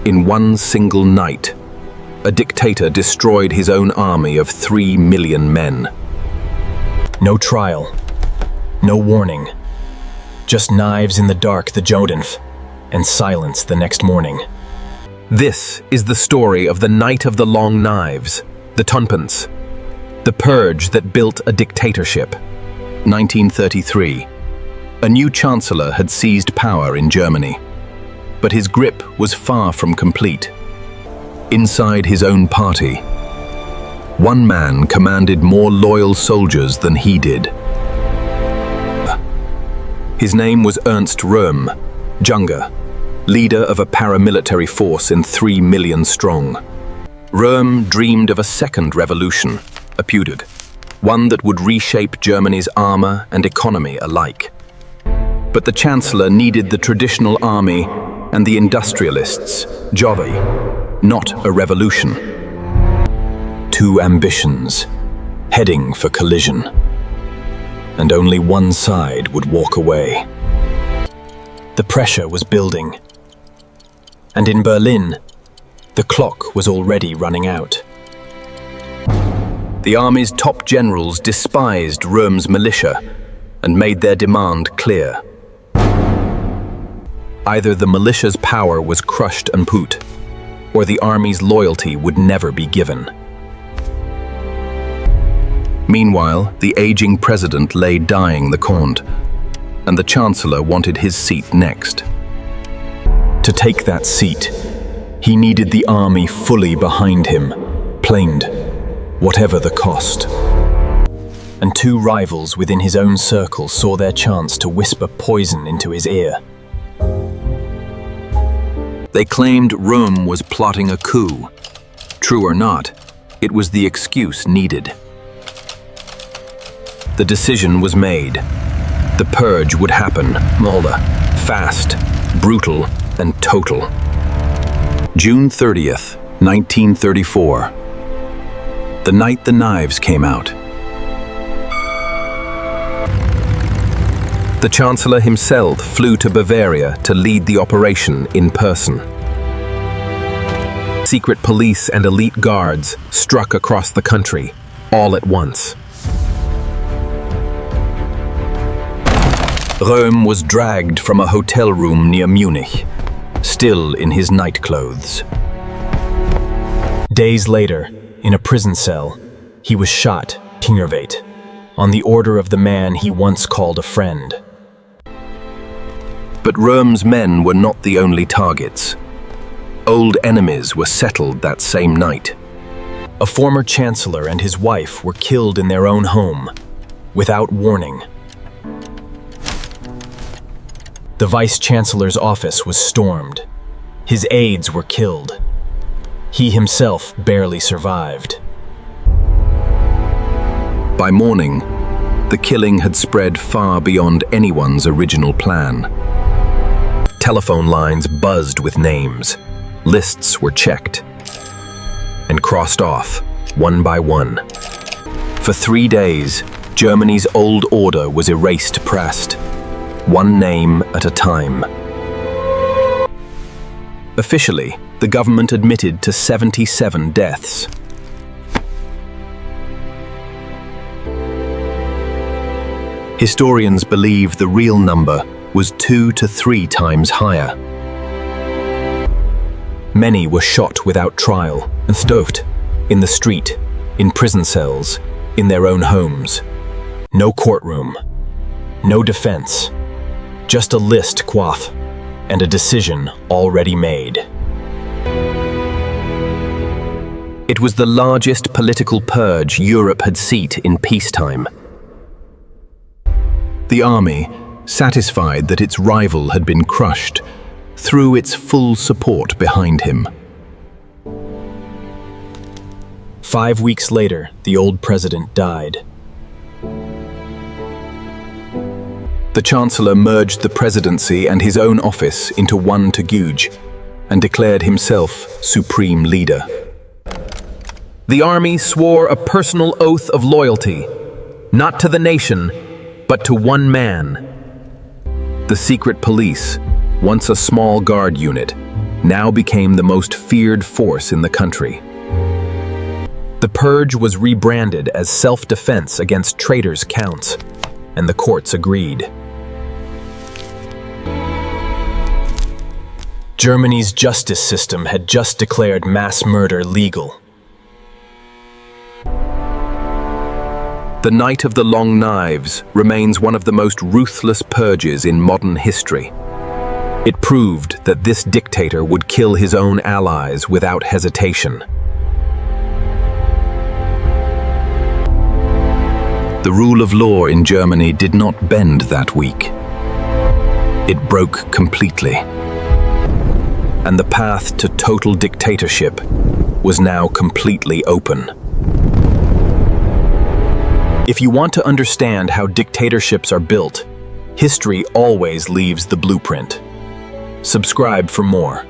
In one single night, a dictator destroyed his own army of 3 million men. No trial, no warning, just knives in the dark the Jodenf, and silence the next morning. This is the story of the Night of the Long Knives, the Tunpens, the Purge that built a dictatorship. 1933. A new chancellor had seized power in Germany, but his grip was far from complete. Inside his own party, one man commanded more loyal soldiers than he did. His name was Ernst Röhm, Junger, leader of a paramilitary force in 3 million strong. Röhm dreamed of a second revolution, a Purge, one that would reshape Germany's armor and economy alike. But the chancellor needed the traditional army and the industrialists, Jove, not a revolution. Two ambitions, heading for collision. And only one side would walk away. The pressure was building. And in Berlin, the clock was already running out. The army's top generals despised Röhm's militia and made their demand clear. Either the militia's power was crushed and put, or the army's loyalty would never be given. Meanwhile, the aging president lay dying the Conde, and the chancellor wanted his seat next. To take that seat, he needed the army fully behind him, plained, whatever the cost. And two rivals within his own circle saw their chance to whisper poison into his ear. They claimed Röhm was plotting a coup. True or not, it was the excuse needed. The decision was made. The purge would happen, Mulder, fast, brutal, and total. June 30th, 1934. The night the knives came out. The Chancellor himself flew to Bavaria to lead the operation in person. Secret police and elite guards struck across the country, all at once. Röhm was dragged from a hotel room near Munich, still in his nightclothes. Days later, in a prison cell, he was shot, Tingervate, on the order of the man he once called a friend. But Röhm's men were not the only targets. Old enemies were settled that same night. A former chancellor and his wife were killed in their own home, without warning. The vice-chancellor's office was stormed. His aides were killed. He himself barely survived. By morning, the killing had spread far beyond anyone's original plan. Telephone lines buzzed with names. Lists were checked and crossed off, one by one. For 3 days, Germany's old order was erased past, one name at a time. Officially, the government admitted to 77 deaths. Historians believe the real number was 2 to 3 times higher. Many were shot without trial and stuffed in the street, in prison cells, in their own homes. No courtroom, no defense, just a list quaff and a decision already made. It was the largest political purge Europe had seen in peacetime. The army, satisfied that its rival had been crushed, threw its full support behind him. 5 weeks later, the old president died. The Chancellor merged the presidency and his own office into one Taguge and declared himself supreme leader. The army swore a personal oath of loyalty, not to the nation, but to one man. The secret police, once a small guard unit, now became the most feared force in the country. The Purge was rebranded as self-defense against traitors' counts, and the courts agreed. Germany's justice system had just declared mass murder legal. The Night of the Long Knives remains one of the most ruthless purges in modern history. It proved that this dictator would kill his own allies without hesitation. The rule of law in Germany did not bend that week. It broke completely. And the path to total dictatorship was now completely open. If you want to understand how dictatorships are built, history always leaves the blueprint. Subscribe for more.